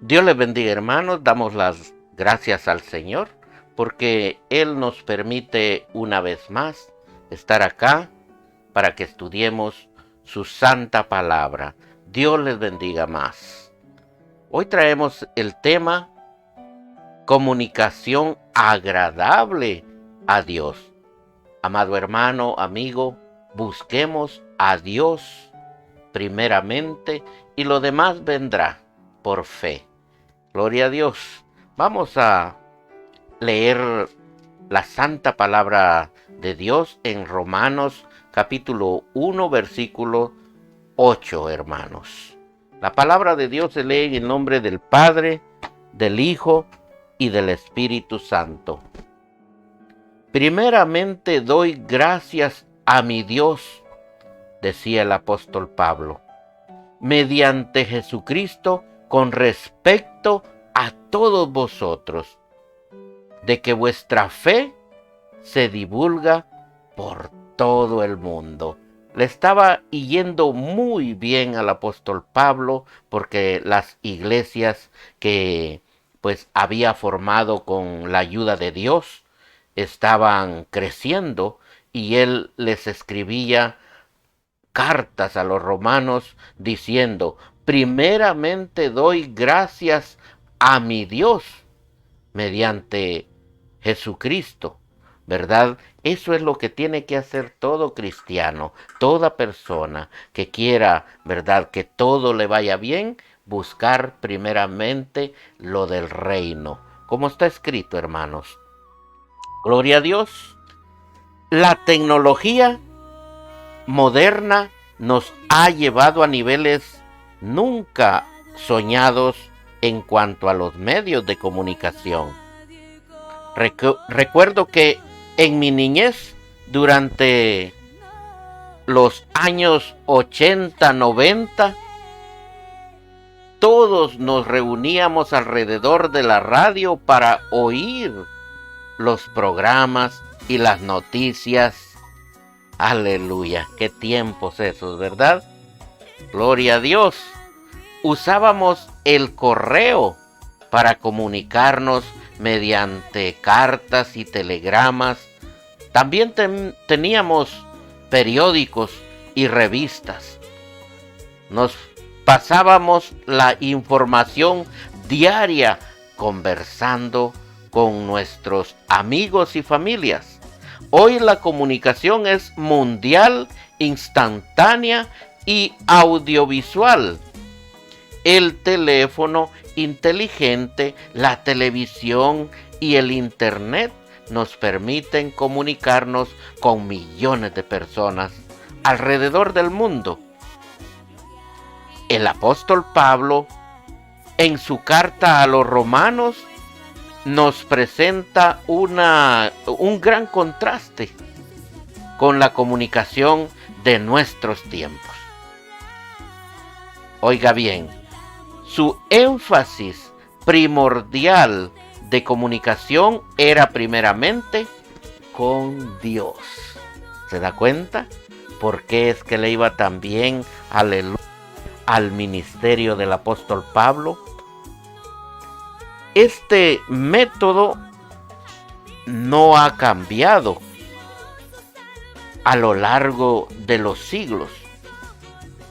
Dios les bendiga, hermanos. Damos las gracias al Señor porque Él nos permite una vez más estar acá para que estudiemos su santa palabra. Dios les bendiga más. Hoy traemos el tema comunicación agradable a Dios. Amado hermano, amigo, busquemos a Dios primeramente y lo demás vendrá por fe. Gloria a Dios. Vamos a leer la santa palabra de Dios en Romanos capítulo 1 versículo 8, hermanos. La palabra de Dios se lee en el nombre del Padre, del Hijo y del Espíritu Santo. Primeramente doy gracias a mi Dios, decía el apóstol Pablo, mediante Jesucristo, con respecto a todos vosotros, de que vuestra fe se divulga por todo el mundo. Le estaba yendo muy bien al apóstol Pablo porque las iglesias que pues había formado con la ayuda de Dios estaban creciendo y él les escribía cartas a los romanos diciendo: primeramente doy gracias a mi Dios mediante Jesucristo, ¿verdad? Eso es lo que tiene que hacer todo cristiano, toda persona que quiera, ¿verdad?, que todo le vaya bien, buscar primeramente lo del reino, como está escrito, hermanos. Gloria a Dios. La tecnología moderna nos ha llevado a niveles nunca soñados en cuanto a los medios de comunicación. Recuerdo que en mi niñez, durante los años 80, 90, todos nos reuníamos alrededor de la radio para oír los programas y las noticias. Aleluya, qué tiempos esos, ¿verdad? Gloria a Dios. Usábamos el correo para comunicarnos mediante cartas y telegramas. También teníamos periódicos y revistas. Nos pasábamos la información diaria conversando con nuestros amigos y familias. Hoy la comunicación es mundial, instantánea y audiovisual. El teléfono inteligente, la televisión y el internet nos permiten comunicarnos con millones de personas alrededor del mundo. El apóstol Pablo, en su carta a los romanos, nos presenta un gran contraste con la comunicación de nuestros tiempos. Oiga bien, su énfasis primordial de comunicación era primeramente con Dios. ¿Se da cuenta? ¿Por qué es que le iba tan bien, aleluya, al ministerio del apóstol Pablo? Este método no ha cambiado a lo largo de los siglos.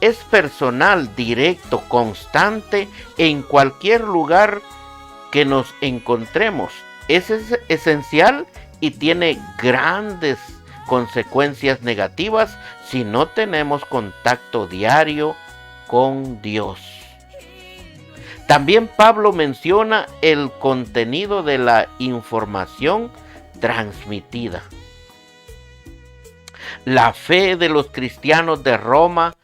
Es personal, directo, constante en cualquier lugar que nos encontremos. Es esencial y tiene grandes consecuencias negativas si no tenemos contacto diario con Dios. También Pablo menciona el contenido de la información transmitida. La fe de los cristianos de Roma,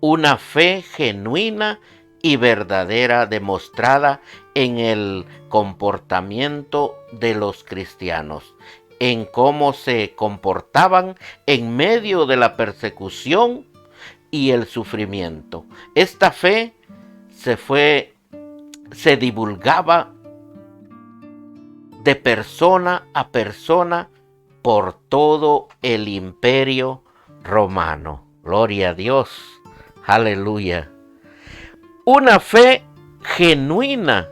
una fe genuina y verdadera demostrada en el comportamiento de los cristianos, en cómo se comportaban en medio de la persecución y el sufrimiento. Esta fe se divulgaba de persona a persona por todo el imperio romano. Gloria a Dios. Aleluya. Una fe genuina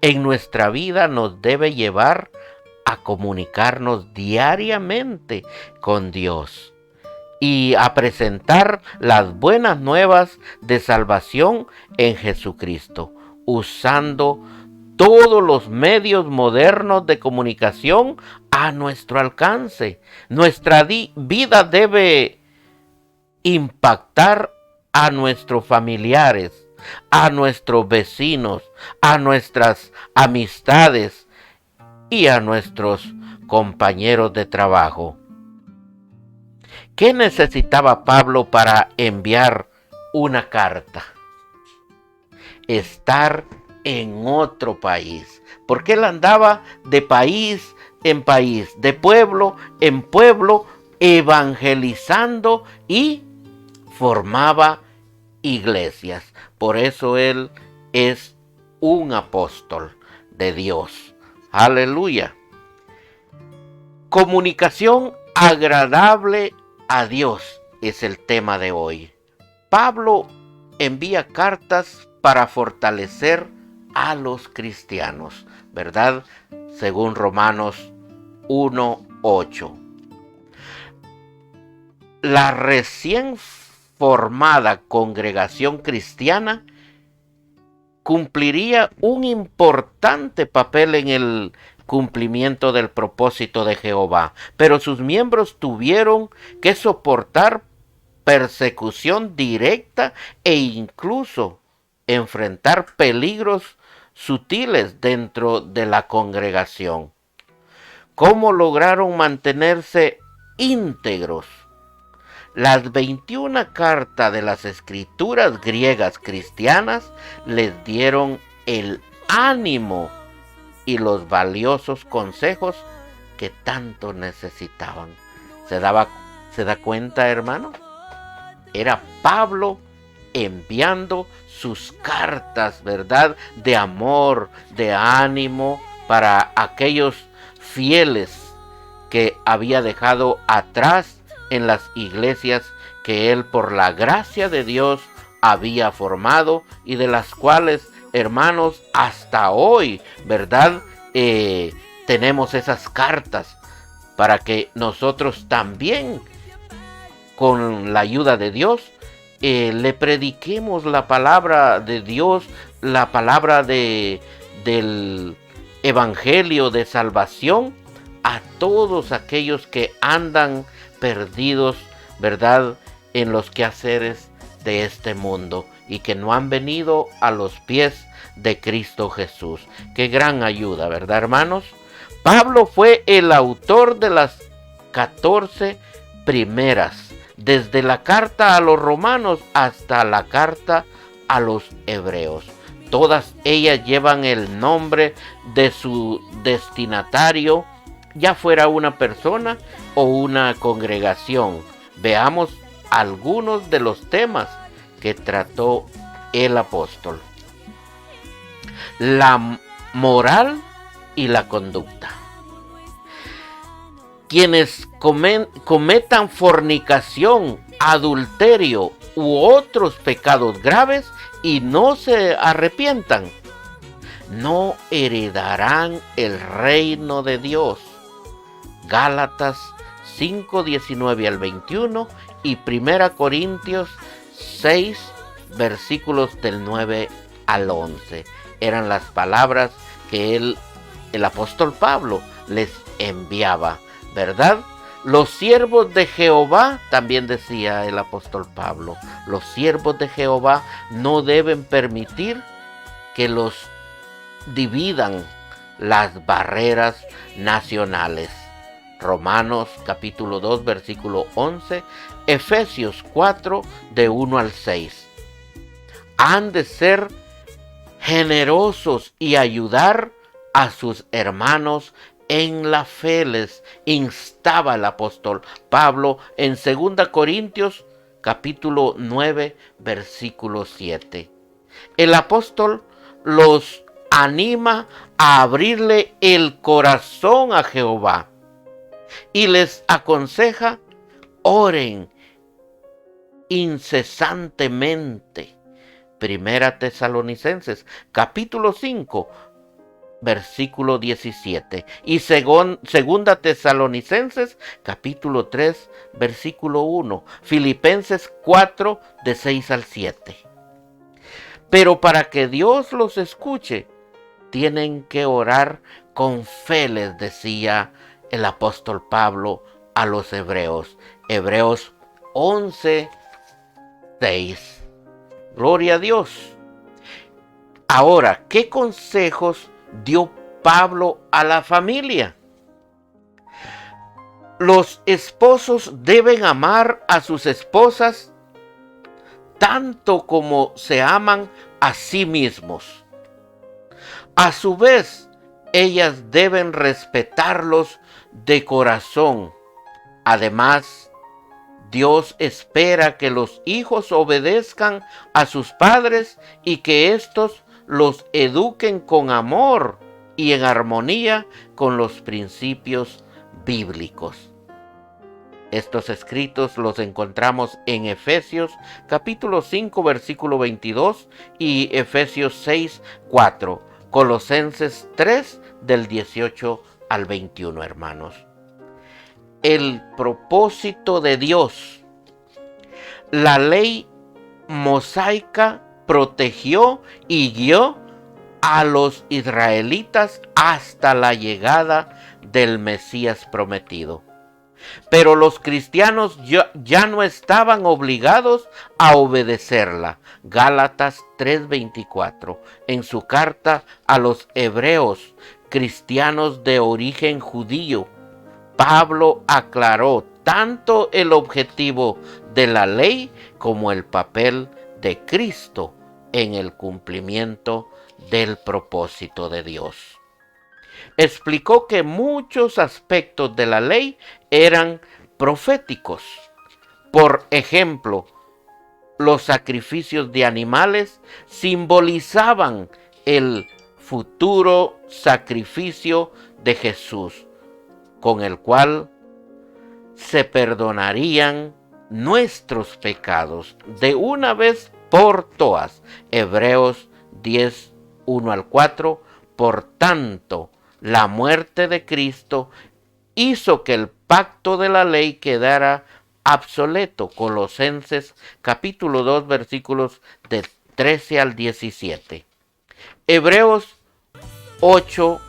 en nuestra vida nos debe llevar a comunicarnos diariamente con Dios y a presentar las buenas nuevas de salvación en Jesucristo, usando todos los medios modernos de comunicación a nuestro alcance. Nuestra vida debe impactar a nuestros familiares, a nuestros vecinos, a nuestras amistades y a nuestros compañeros de trabajo. ¿Qué necesitaba Pablo para enviar una carta? Estar en otro país, porque él andaba de país en país, de pueblo en pueblo, evangelizando y formaba iglesias. Por eso él es un apóstol de Dios. Aleluya. Comunicación agradable a Dios es el tema de hoy. Pablo envía cartas para fortalecer a los cristianos, ¿verdad? Según Romanos 1:8. La recién formada congregación cristiana cumpliría un importante papel en el cumplimiento del propósito de Jehová, pero sus miembros tuvieron que soportar persecución directa e incluso enfrentar peligros sutiles dentro de la congregación. ¿Cómo lograron mantenerse íntegros? Las 21 cartas de las escrituras griegas cristianas les dieron el ánimo y los valiosos consejos que tanto necesitaban. ¿Se da cuenta, hermano? Era Pablo enviando sus cartas, ¿verdad? De amor, de ánimo para aquellos fieles que había dejado atrás en las iglesias que él por la gracia de Dios había formado y de las cuales, hermanos, hasta hoy, ¿verdad? Tenemos esas cartas para que nosotros también, con la ayuda de Dios, le prediquemos la palabra de Dios, la palabra del evangelio de salvación a todos aquellos que andan perdidos, ¿verdad?, en los quehaceres de este mundo y que no han venido a los pies de Cristo Jesús. Qué gran ayuda, ¿verdad, hermanos? Pablo fue el autor de las 14 primeras, desde la carta a los romanos hasta la carta a los hebreos. Todas ellas llevan el nombre de su destinatario, ya fuera una persona o una congregación. Veamos algunos de los temas que trató el apóstol. La moral y la conducta. Quienes cometan fornicación, adulterio u otros pecados graves y no se arrepientan, no heredarán el reino de Dios. Gálatas 5:19 al 21 y 1 Corintios 6, versículos del 9 al 11. Eran las palabras que el apóstol Pablo les enviaba, ¿verdad? Los siervos de Jehová, también decía el apóstol Pablo, los siervos de Jehová no deben permitir que los dividan las barreras nacionales. Romanos capítulo 2, versículo 11, Efesios 4, de 1 al 6. Han de ser generosos y ayudar a sus hermanos en la fe, les instaba el apóstol Pablo en 2 Corintios capítulo 9, versículo 7. El apóstol los anima a abrirle el corazón a Jehová y les aconseja: oren incesantemente Primera Tesalonicenses, capítulo 5, versículo 17. Y Segunda Tesalonicenses, capítulo 3, versículo 1. Filipenses 4, de 6 al 7. Pero para que Dios los escuche, tienen que orar con fe, les decía el apóstol Pablo a los hebreos. Hebreos 11, 6. Gloria a Dios. Ahora, ¿qué consejos dio Pablo a la familia? Los esposos deben amar a sus esposas tanto como se aman a sí mismos. A su vez, ellas deben respetarlos de corazón. Además, Dios espera que los hijos obedezcan a sus padres y que éstos los eduquen con amor y en armonía con los principios bíblicos. Estos escritos los encontramos en Efesios capítulo 5, versículo 22 y Efesios 6, 4, Colosenses 3, del 18 al 21, hermanos. El propósito de Dios. La ley mosaica protegió y guió a los israelitas hasta la llegada del Mesías prometido. Pero los cristianos ya no estaban obligados a obedecerla. Gálatas 3:24. En su carta a los hebreos, cristianos de origen judío, Pablo aclaró tanto el objetivo de la ley como el papel de Cristo en el cumplimiento del propósito de Dios. Explicó que muchos aspectos de la ley eran proféticos. Por ejemplo, los sacrificios de animales simbolizaban el futuro sacrificio de Jesús, con el cual se perdonarían nuestros pecados de una vez por todas. Hebreos 10, 1 al 4. Por tanto, la muerte de Cristo hizo que el pacto de la ley quedara obsoleto. Colosenses capítulo 2, versículos del 13 al 17. Hebreos 8,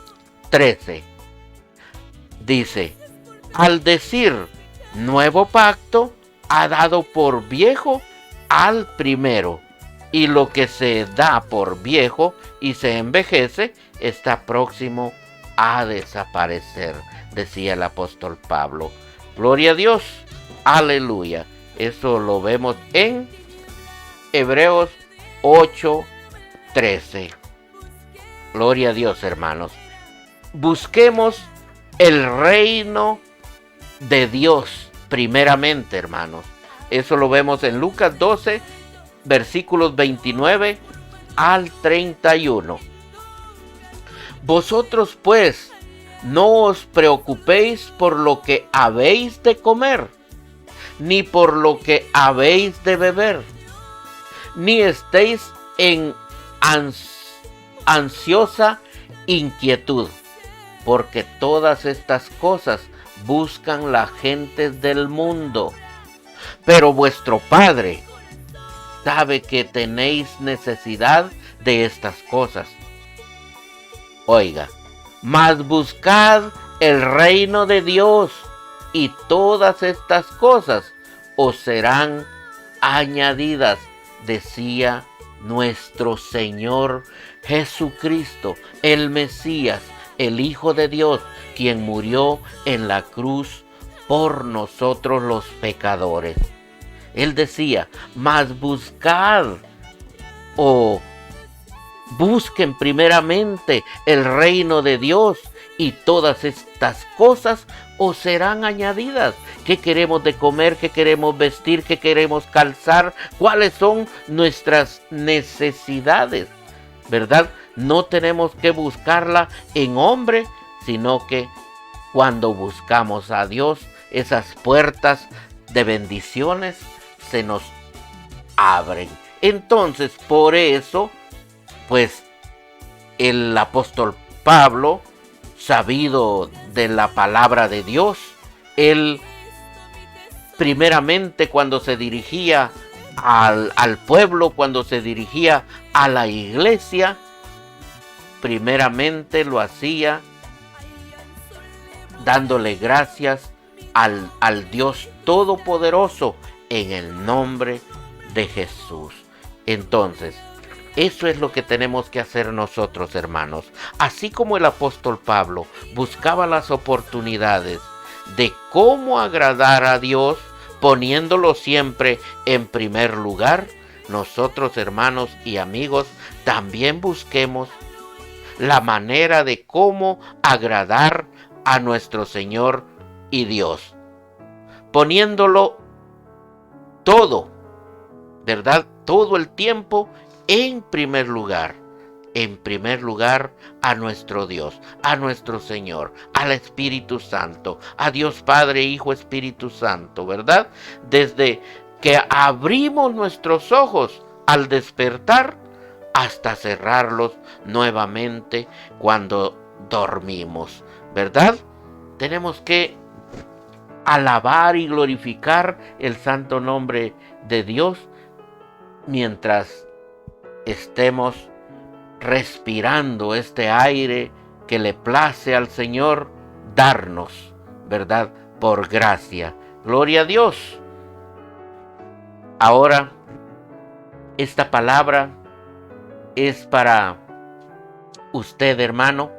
13. Dice, al decir nuevo pacto, ha dado por viejo al primero, y lo que se da por viejo y se envejece está próximo a desaparecer, decía el apóstol Pablo. Gloria a Dios, aleluya. Eso lo vemos en Hebreos 8, 13. Gloria a Dios, hermanos. Busquemos el reino de Dios primeramente, hermanos. Eso lo vemos en Lucas 12, versículos 29 al 31. Vosotros pues no os preocupéis por lo que habéis de comer, ni por lo que habéis de beber, ni estéis en ansiosa inquietud, porque todas estas cosas buscan las gentes del mundo. Pero vuestro Padre sabe que tenéis necesidad de estas cosas. Oiga, mas buscad el reino de Dios, y todas estas cosas os serán añadidas, decía nuestro Señor Jesucristo, el Mesías, el Hijo de Dios, quien murió en la cruz por nosotros los pecadores. Él decía, mas buscad o busquen primeramente el reino de Dios y todas estas cosas os serán añadidas. ¿Qué queremos de comer? ¿Qué queremos vestir? ¿Qué queremos calzar? ¿Cuáles son nuestras necesidades? ¿Verdad? No tenemos que buscarla en hombre, sino que cuando buscamos a Dios, esas puertas de bendiciones se nos abren. Entonces, por eso, pues el apóstol Pablo, sabido de la palabra de Dios, él primeramente cuando se dirigía al pueblo, cuando se dirigía a la iglesia, primeramente lo hacía dándole gracias al Dios Todopoderoso en el nombre de Jesús. Entonces, eso es lo que tenemos que hacer nosotros, hermanos. Así como el apóstol Pablo buscaba las oportunidades de cómo agradar a Dios, poniéndolo siempre en primer lugar, nosotros, hermanos y amigos, también busquemos la manera de cómo agradar a nuestro Señor y Dios, poniéndolo todo, ¿verdad? Todo el tiempo en primer lugar a nuestro Dios, a nuestro Señor, al Espíritu Santo, a Dios Padre, Hijo, Espíritu Santo, ¿verdad? Desde que abrimos nuestros ojos al despertar hasta cerrarlos nuevamente cuando dormimos, ¿verdad? Tenemos que alabar y glorificar el santo nombre de Dios mientras estemos respirando este aire que le place al Señor darnos, ¿verdad? Por gracia. Gloria a Dios. Ahora, esta palabra es para usted, hermano,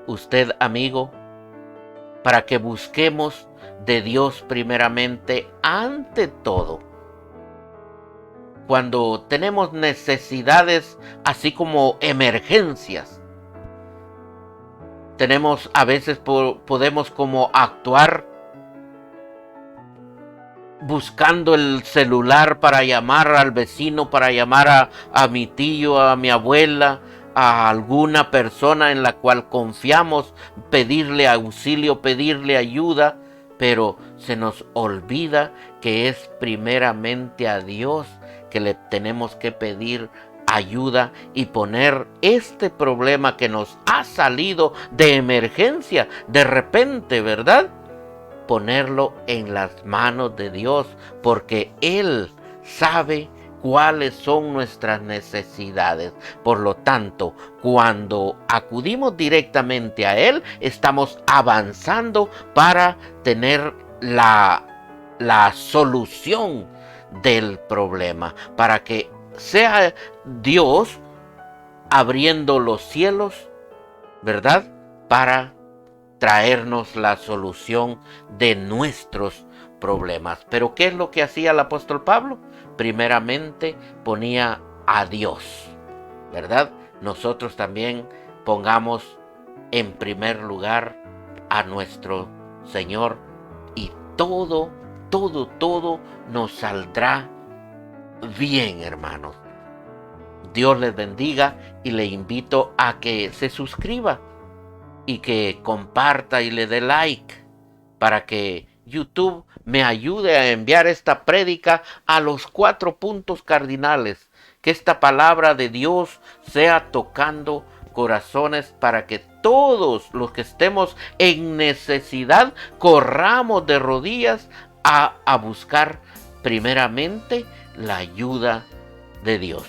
usted, amigo, para que busquemos de Dios primeramente ante todo. Cuando tenemos necesidades, así como emergencias, a veces podemos como actuar buscando el celular para llamar al vecino, para llamar a mi tío, a mi abuela, a alguna persona en la cual confiamos, pedirle auxilio, pedirle ayuda, pero se nos olvida que es primeramente a Dios que le tenemos que pedir ayuda y poner este problema que nos ha salido de emergencia, de repente, ¿verdad? Ponerlo en las manos de Dios, porque Él sabe cuáles son nuestras necesidades. Por lo tanto, cuando acudimos directamente a Él, estamos avanzando para tener la solución del problema, para que sea Dios abriendo los cielos, ¿verdad? Para traernos la solución de nuestros problemas. Pero ¿qué es lo que hacía el apóstol Pablo? Primeramente ponía a Dios, ¿verdad? Nosotros también pongamos en primer lugar a nuestro Señor y todo nos saldrá bien, hermanos. Dios les bendiga y le invito a que se suscriba y que comparta y le dé like para que YouTube me ayude a enviar esta prédica a los 4 puntos cardinales. Que esta palabra de Dios sea tocando corazones para que todos los que estemos en necesidad corramos de rodillas a buscar primeramente la ayuda de Dios.